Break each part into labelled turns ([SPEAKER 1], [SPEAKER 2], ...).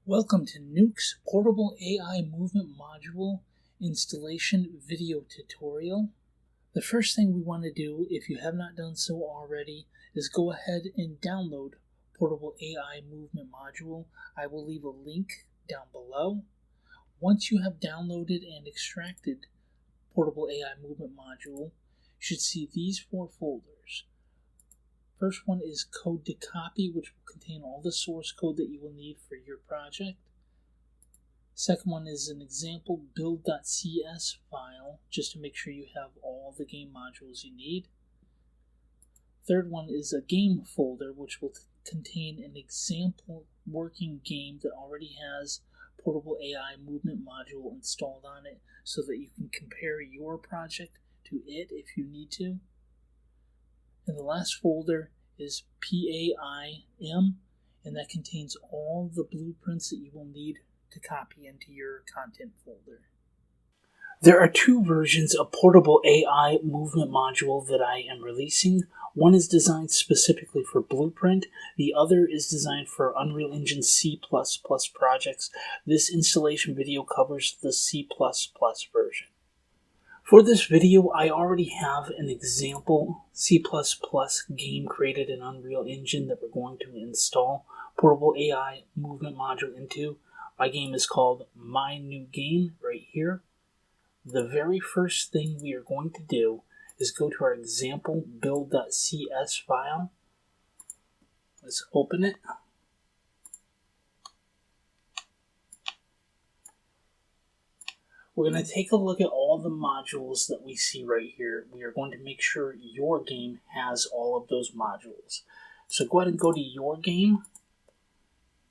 [SPEAKER 1] Welcome to Nuke's Portable AI Movement Module Installation Video Tutorial. The first thing we want to do, if you have not done so already, is go ahead and download Portable AI Movement Module. I will leave a link down below. Once you have downloaded and extracted Portable AI Movement Module, you should see these four folders. First one is code to copy, which will contain all the source code that you will need for your project. Second one is an example build.cs file, just to make sure you have all the game modules you need. Third one is a game folder, which will contain an example working game that already has Portable AI Movement Module installed on it, so that you can compare your project to it if you need to. And the last folder is PAIMM, and that contains all the blueprints that you will need to copy into your content folder. There are two versions of Portable AI Movement Module that I am releasing. One is designed specifically for Blueprint. The other is designed for Unreal Engine C++ projects. This installation video covers the C++ version. For this video, I already have an example C++ game created in Unreal Engine that we're going to install Portable AI Movement Module into. My game is called My New Game right here. The very first thing we are going to do is go to our example build.cs file. Let's open it. We're going to take a look at all the modules that we see right here. We are going to make sure your game has all of those modules. So go ahead and go to your game,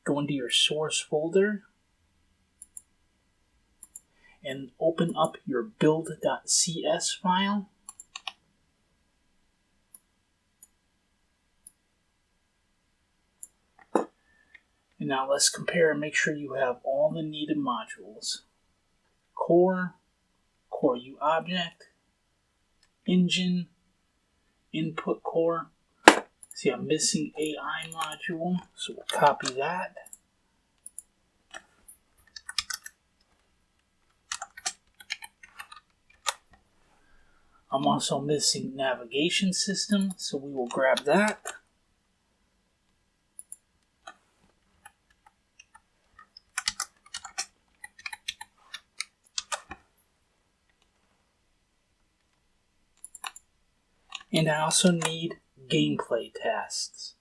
[SPEAKER 1] go into your source folder, and open up your build.cs file. And now let's compare and make sure you have all the needed modules. Core, Core U Object, Engine, Input Core. See, I'm missing AI module, so we'll copy that. I'm also missing Navigation System, so we will grab that. And I also need gameplay tasks.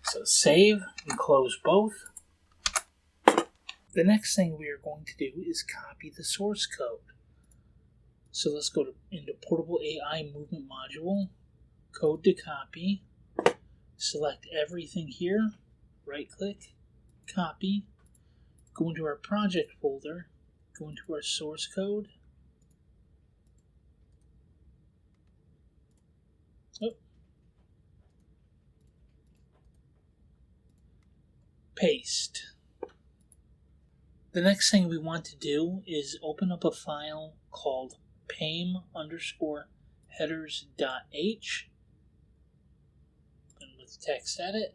[SPEAKER 1] So save and close both. The next thing we are going to do is copy the source code. So let's go into Portable AI Movement Module, code to copy, select everything here, right click, copy. Go into our project folder, go into our source code. Paste. The next thing we want to do is open up a file called PAIMM_headers.h, and with text edit.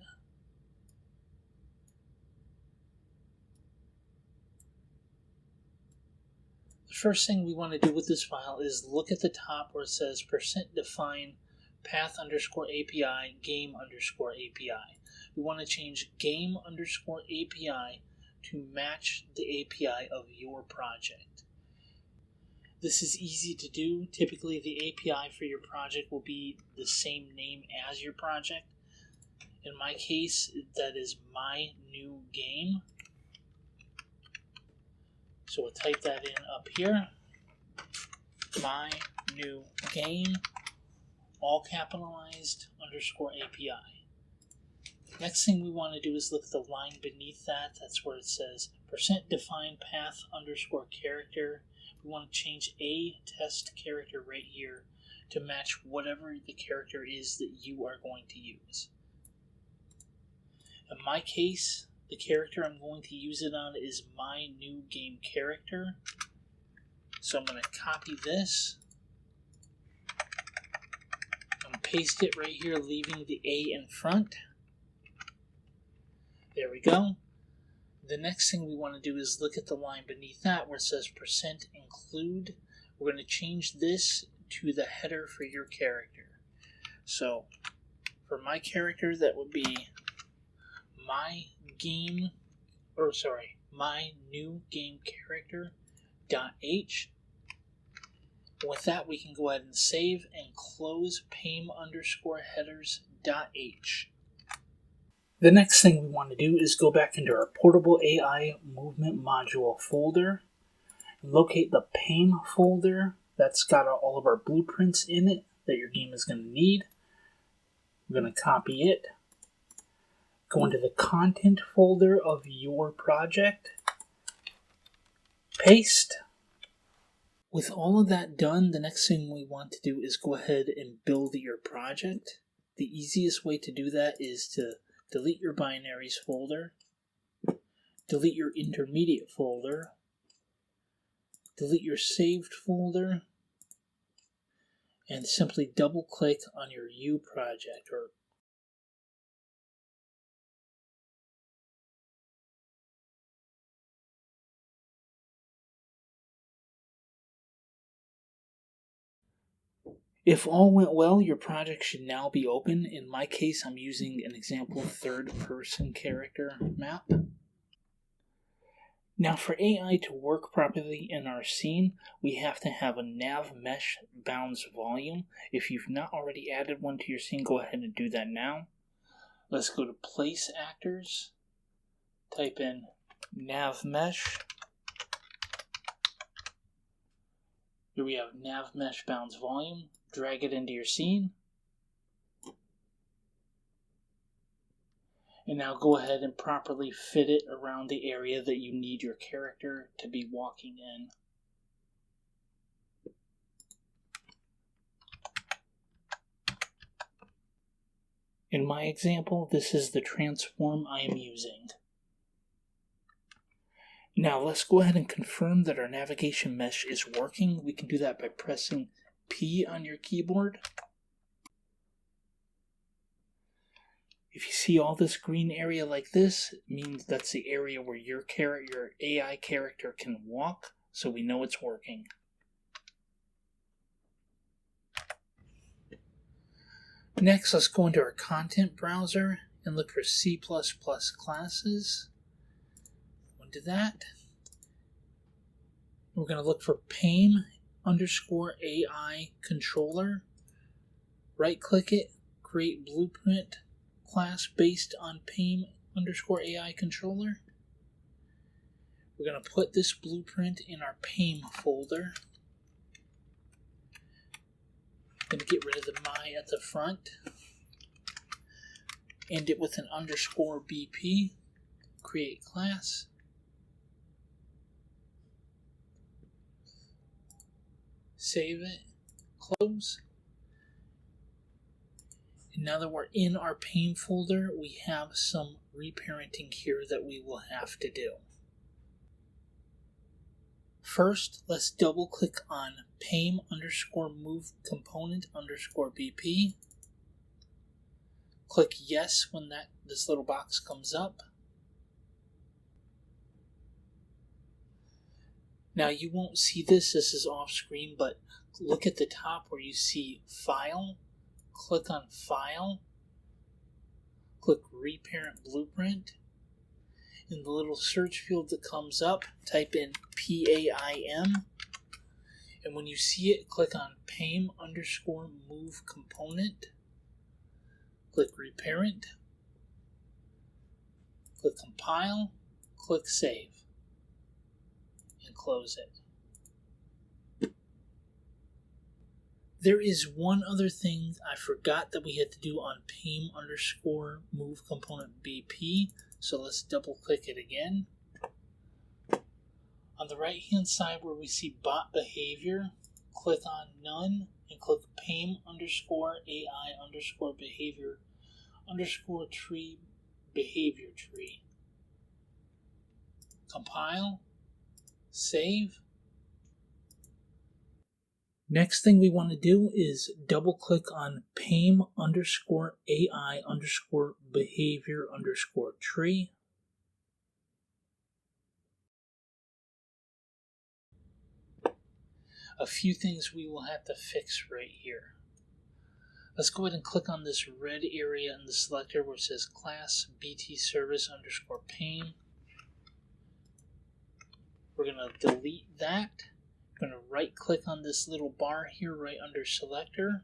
[SPEAKER 1] The first thing we want to do with this file is look at the top where it says %define path_API game_API. We want to change game_API to match the API of your project. This is easy to do. Typically, the API for your project will be the same name as your project. In my case, that is My New Game. So we'll type that in up here. My New Game, all capitalized, _API. Next thing we want to do is look at the line beneath that. That's where it says %define path_character. We want to change a test character right here to match whatever the character is that you are going to use. In my case, the character I'm going to use it on is My New Game character. So I'm going to copy this and paste it right here, leaving the A in front. There we go. The next thing we want to do is look at the line beneath that where it says %include. We're going to change this to the header for your character. So for my character, that would be my new game character.h. With that, we can go ahead and save and close PAIMM_headers.h. The next thing we want to do is go back into our portable AI movement module folder and locate the PAIMM folder that's got all of our blueprints in it that your game is going to need. We're going to copy it, go into the content folder of your project, paste. With all of that done, the next thing we want to do is go ahead and build your project. The easiest way to do that is to delete your binaries folder, delete your intermediate folder, delete your saved folder, and simply double click on your U project. If all went well, your project should now be open. In my case, I'm using an example third-person character map. Now for AI to work properly in our scene, we have to have a nav mesh bounds volume. If you've not already added one to your scene, go ahead and do that now. Let's go to place actors, type in nav mesh. Here we have nav mesh bounds volume. Drag it into your scene. And now go ahead and properly fit it around the area that you need your character to be walking in. In my example, this is the transform I am using. Now let's go ahead and confirm that our navigation mesh is working. We can do that by pressing P on your keyboard. If you see all this green area like this, it means that's the area where your AI character can walk, so we know it's working. Next, let's go into our content browser and look for C++ classes. Go into that. We're going to look for PAIMM_AI controller. Right click it, create blueprint class based on PAIMM_AI controller. We're going to put this blueprint in our PAIMM folder. Going to get rid of the my at the front. End it with an _BP. Create class. Save it. Close. And now that we're in our PAIMM folder, we have some reparenting here that we will have to do. First, let's double click on PAIMM_move component_BP. Click yes when this little box comes up. Now you won't see this is off screen, but look at the top where you see File. Click on File. Click Reparent Blueprint. In the little search field that comes up, type in PAIMM. And when you see it, click on PAIMM_move component. Click Reparent. Click Compile. Click Save. And close it. There is one other thing I forgot that we had to do on PAIMM_move component BP. So let's double click it again. On the right hand side where we see bot behavior, click on none and click PAIMM_AI_behavior_tree behavior tree. Compile, save, Next thing we want to do is double click on PAIMM underscore AI underscore behavior underscore tree. A few things we will have to fix right here. Let's go ahead and click on this red area in the selector where it says class BT service underscore PAIMM. We're going to delete that. We're going to right click on this little bar here right under selector.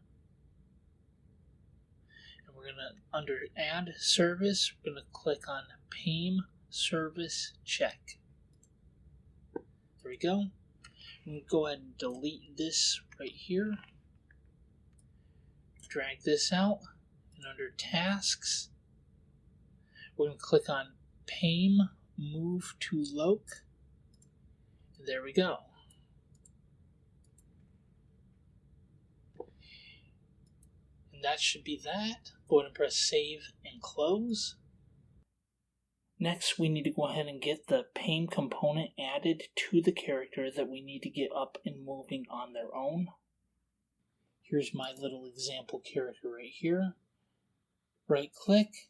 [SPEAKER 1] And we're going to, under add service, we're going to click on PAIMM service check. There we go. I'm going to go ahead and delete this right here. Drag this out. And under tasks, we're going to click on PAIMM move to loc. And there we go. That should be that. Go ahead and press save and close. Next, we need to go ahead and get the PAIMM component added to the character that we need to get up and moving on their own. Here's my little example character right here. Right click,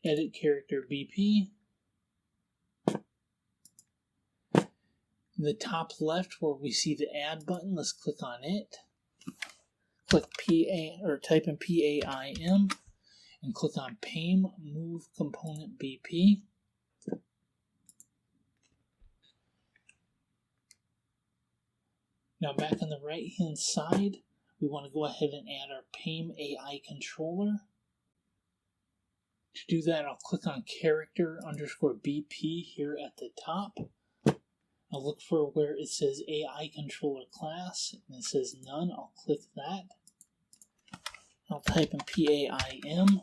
[SPEAKER 1] edit character BP. In the top left where we see the add button, let's click on it. Click type in PAIMM and click on PAIMM move component BP. Now back on the right hand side, we want to go ahead and add our PAIMM AI controller. To do that, I'll click on character underscore BP here at the top. I'll look for where it says AI controller class and it says none. I'll click that. I'll type in PAIMM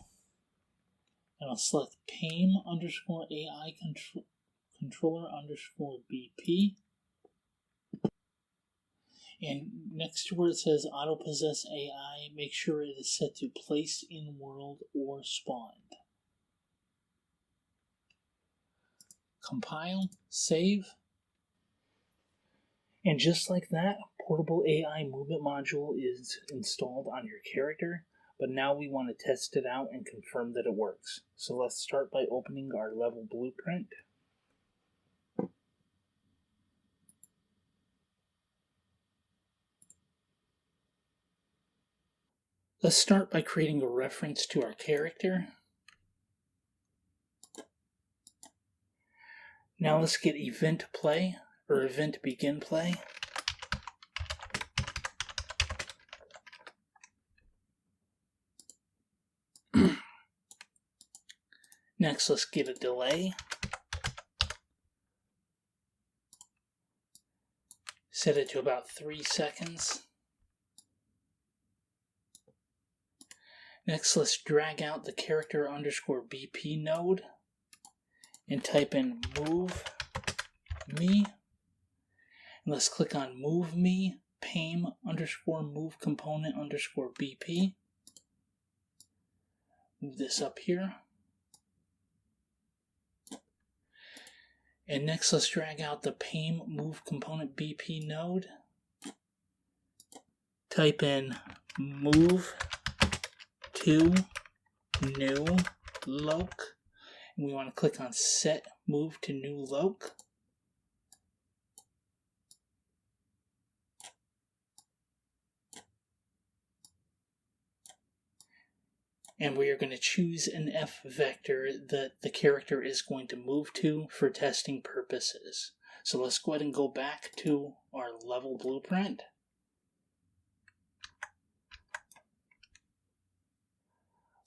[SPEAKER 1] and I'll select PAIMM underscore AI controller underscore BP. And next to where it says auto possess AI, make sure it is set to placed in world or spawned. Compile, save. And just like that, Portable AI Movement Module is installed on your character. But now we want to test it out and confirm that it works. So let's start by opening our level blueprint. Let's start by creating a reference to our character. Now let's get event play or event begin play. Next, let's get a delay. Set it to about 3 seconds. Next, let's drag out the character underscore BP node and type in move me. And let's click on move me PAIMM underscore move component underscore BP. Move this up here. And next, let's drag out the PAIMM move component BP node. Type in move to new loc. And we want to click on set move to new loc. And we are going to choose an F vector that the character is going to move to for testing purposes. So let's go ahead and go back to our level blueprint.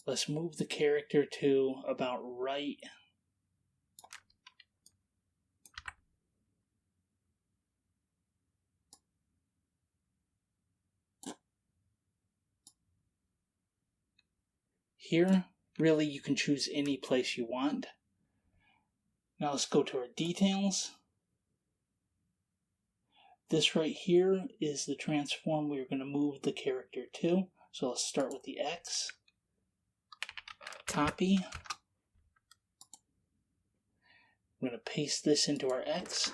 [SPEAKER 1] Let's move the character to about right. Here, really you can choose any place you want. Now let's go to our details. This right here is the transform we're going to move the character to. So let's start with the X. Copy. I'm going to paste this into our X.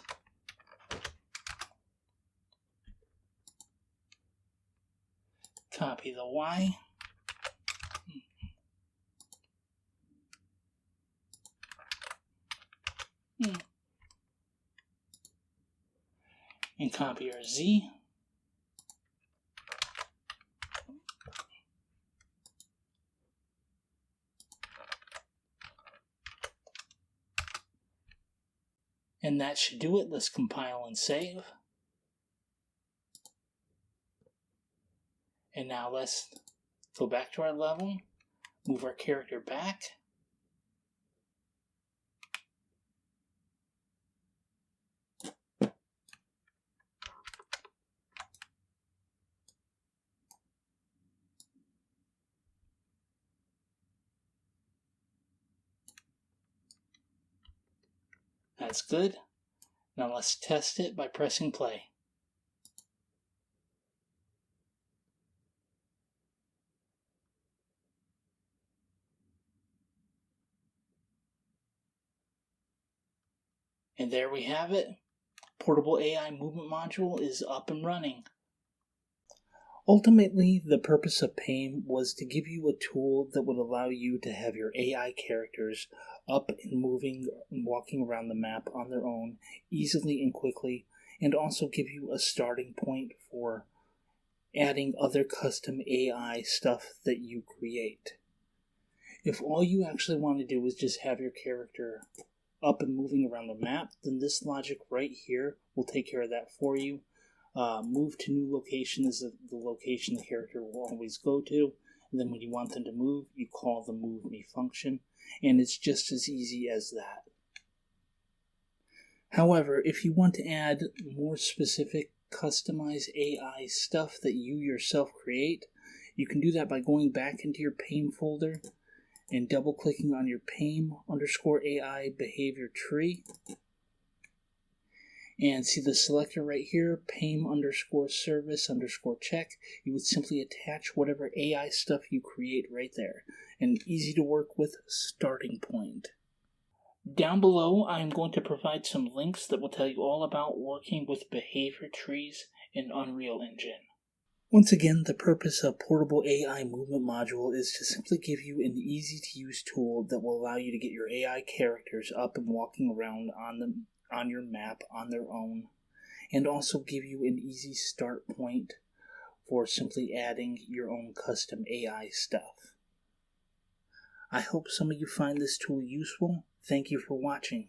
[SPEAKER 1] Copy the Y. And copy our Z. And that should do it. Let's compile and save. And now let's go back to our level, move our character back. That's good. Now let's test it by pressing play. And there we have it. Portable AI movement module is up and running. Ultimately, the purpose of PAIMM was to give you a tool that would allow you to have your AI characters up and moving and walking around the map on their own easily and quickly, and also give you a starting point for adding other custom AI stuff that you create. If all you actually want to do is just have your character up and moving around the map, then this logic right here will take care of that for you. Move to new location is the location the character will always go to, and then when you want them to move, you call the move me function, and it's just as easy as that. However, if you want to add more specific customized AI stuff that you yourself create, you can do that by going back into your PAIMM folder and double clicking on your PAIMM_AI behavior tree. And see the selector right here, PAIMM_service_check. You would simply attach whatever AI stuff you create right there. An easy to work with starting point. Down below, I'm going to provide some links that will tell you all about working with behavior trees in Unreal Engine. Once again, the purpose of Portable AI Movement Module is to simply give you an easy-to-use tool that will allow you to get your AI characters up and walking around on your map on their own, and also give you an easy start point for simply adding your own custom AI stuff. I hope some of you find this tool useful. Thank you for watching.